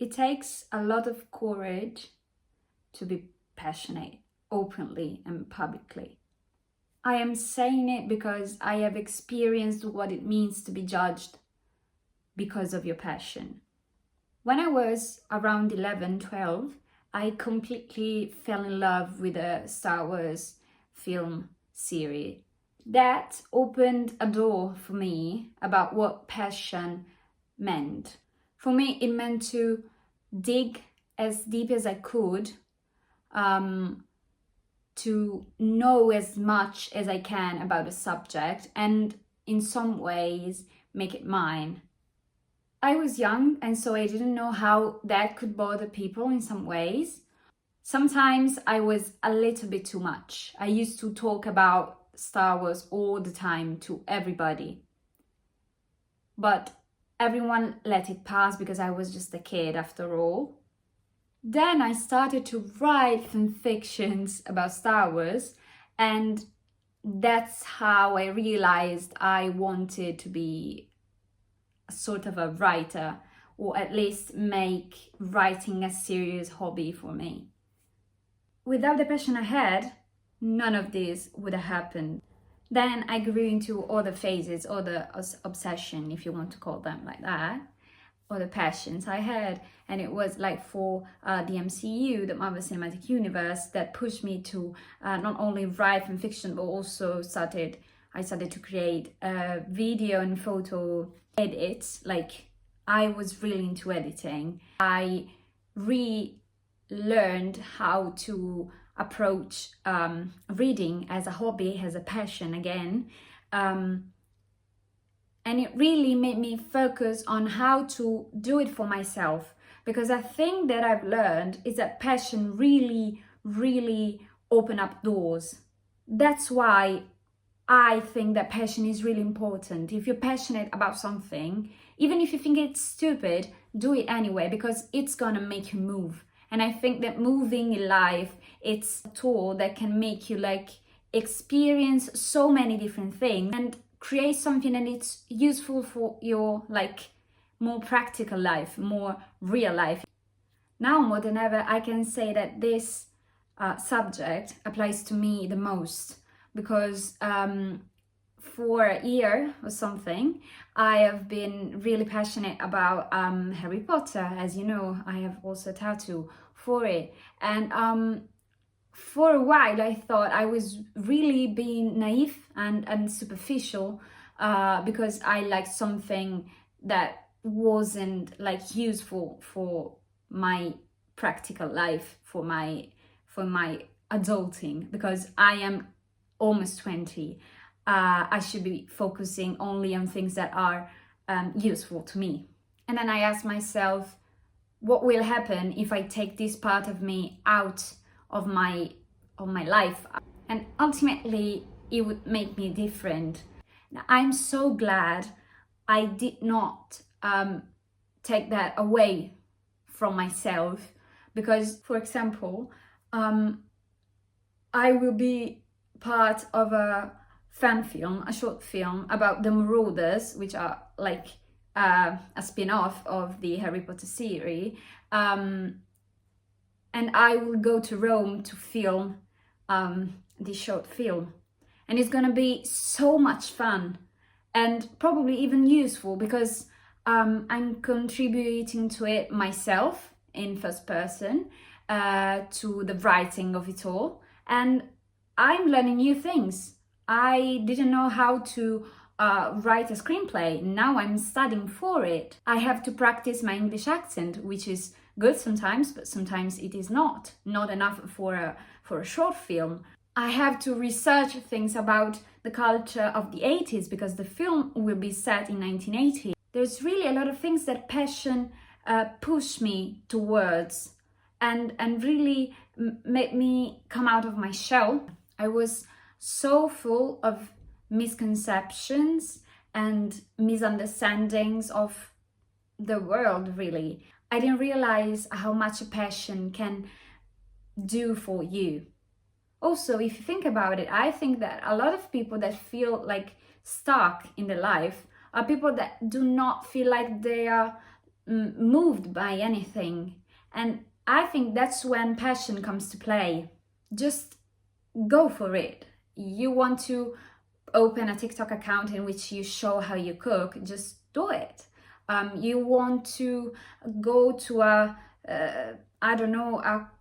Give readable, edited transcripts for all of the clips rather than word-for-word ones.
It takes a lot of courage to be passionate openly and publicly. I am saying it because I have experienced what it means to be judged because of your passion. When I was around 11, 12, I completely fell in love with a Star Wars film series. That opened a door for me about what passion meant. For me, it meant to dig as deep as I could, to know as much as I can about the subject and in some ways make it mine. I was young and so I didn't know how that could bother people in some ways. Sometimes I was a little bit too much. I used to talk about Star Wars all the time to everybody. But everyone let it pass because I was just a kid after all. Then I started to write fan fictions about Star Wars, and that's how I realized I wanted to be a sort of a writer, or at least make writing a serious hobby for me. Without the passion I had, none of this would have happened. Then I grew into other phases, other obsession, if you want to call them like that, other passions I had. And it was like for the MCU, the Marvel Cinematic Universe, that pushed me to not only write fan fiction, but also I started to create video and photo edits. Like, I was really into editing. I relearned how to approach reading as a hobby, as a passion again. And it really made me focus on how to do it for myself. Because I think that I've learned is that passion really, really open up doors. That's why I think that passion is really important. If you're passionate about something, even if you think it's stupid, do it anyway, because it's gonna make you move. And I think that moving in life, it's a tool that can make you experience so many different things and create something that it's useful for your more practical life, more real life. Now more than ever, I can say that this subject applies to me the most, because for a year or something, I have been really passionate about Harry Potter. As you know, I have also a tattoo for it. And for a while, I thought I was really being naive and superficial because I liked something that wasn't useful for my practical life, for my adulting, because I am almost 20. I should be focusing only on things that are useful to me. And then I asked myself, what will happen if I take this part of me out of my life? And ultimately, it would make me different. Now, I'm so glad I did not take that away from myself, because, for example, I will be part of a fan film, a short film about the Marauders, which are a spin-off of the Harry Potter series, and I will go to Rome to film this short film, and it's gonna be so much fun and probably even useful, because I'm contributing to it myself in first person, to the writing of it all, and I'm learning new things. I didn't know how to write a screenplay. Now I'm studying for it. I have to practice my English accent, which is good sometimes, but sometimes it is not enough for a short film. I have to research things about the culture of the 80s, because the film will be set in 1980. There's really a lot of things that passion push me towards and really made me come out of my shell. I was so full of misconceptions and misunderstandings of the world, really. I didn't realize how much a passion can do for you. Also, if you think about it, I think that a lot of people that feel stuck in their life are people that do not feel like they are moved by anything. And I think that's when passion comes to play. Just go for it. You want to open a TikTok account in which you show how you cook, just do it. You want to go to a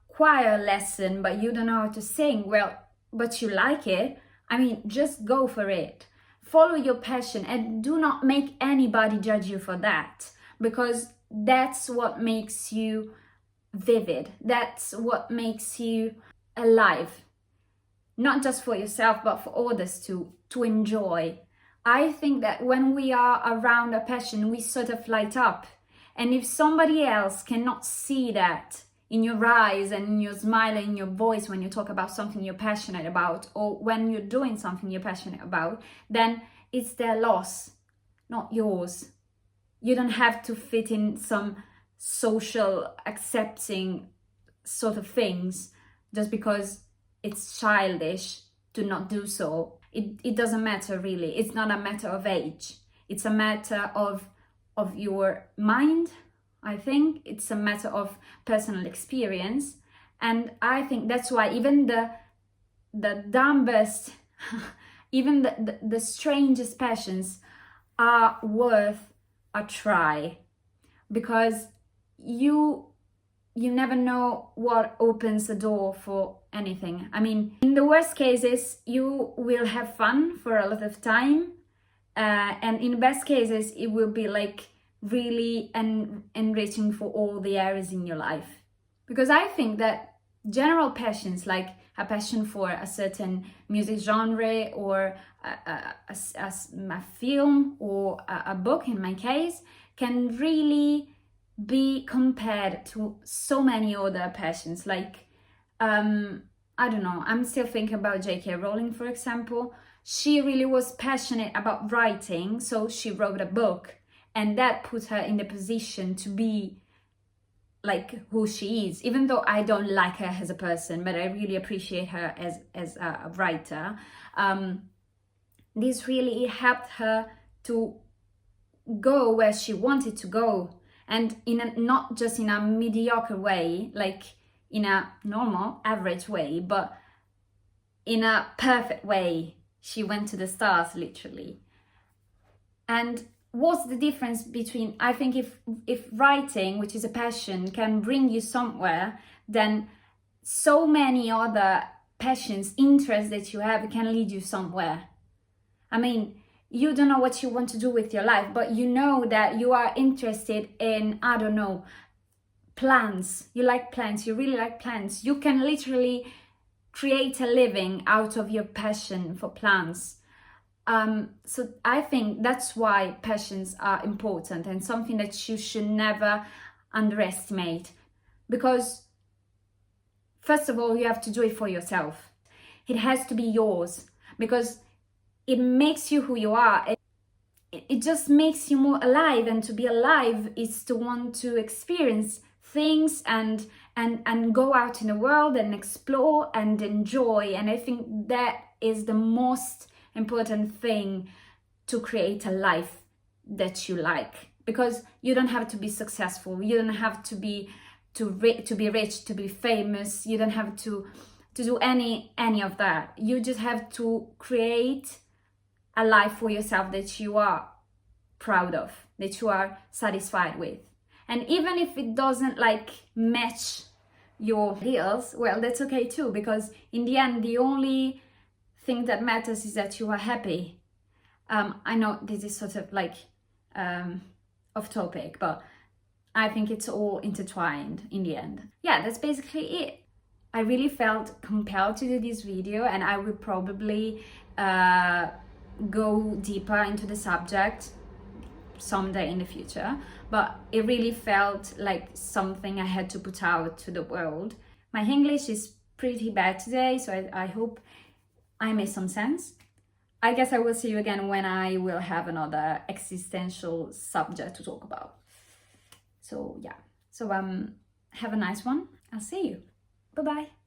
choir lesson, but you don't know how to sing, well, but you like it. I mean, just go for it. Follow your passion and do not make anybody judge you for that, because that's what makes you vivid. That's what makes you alive. Not just for yourself, but for others to enjoy. I think that when we are around a passion, we sort of light up. And if somebody else cannot see that in your eyes and in your smile and in your voice when you talk about something you're passionate about, or when you're doing something you're passionate about, then it's their loss, not yours. You don't have to fit in some social accepting sort of things just because it's childish to not do so. It doesn't matter really. It's not a matter of age. It's a matter of your mind. I think it's a matter of personal experience. And I think that's why even the dumbest, even the strangest passions are worth a try, because you never know what opens the door for anything. I mean, in the worst cases, you will have fun for a lot of time. And in the best cases, it will be like really enriching for all the areas in your life. Because I think that general passions, like a passion for a certain music genre or a film or a book in my case, can really be compared to so many other passions. Like, I don't know, I'm still thinking about J.K. Rowling, for example. She really was passionate about writing, so she wrote a book, and that put her in the position to be like who she is. Even though I don't like her as a person, but I really appreciate her as a writer. This really helped her to go where she wanted to go, and not just in a mediocre way, like in a normal, average way, but in a perfect way. She went to the stars, literally. And what's the difference between, I think if writing, which is a passion, can bring you somewhere, then so many other passions, interests that you have can lead you somewhere. I mean, you don't know what you want to do with your life, but you know that you are interested in, I don't know, plants. You like plants, you really like plants. You can literally create a living out of your passion for plants. So I think that's why passions are important and something that you should never underestimate. Because first of all, you have to do it for yourself. It has to be yours, because it makes you who you are. It just makes you more alive, and to be alive is to want to experience things and go out in the world and explore and enjoy. And I think that is the most important thing to create a life that you like, because you don't have to be successful, you don't have to be rich, to be famous, you don't have to do any of that. You just have to create a life for yourself that you are proud of, that you are satisfied with. And even if it doesn't like match your ideals, well, that's okay too, because in the end, the only thing that matters is that you are happy. I know this is sort of like off topic, but I think it's all intertwined in the end. Yeah, that's basically it. I really felt compelled to do this video, and I will probably go deeper into the subject someday in the future, but it really felt like something I had to put out to the world. My English is pretty bad today, so I hope I made some sense. I guess I will see you again when I will have another existential subject to talk about. So yeah, so have a nice one. I'll see you. Bye bye.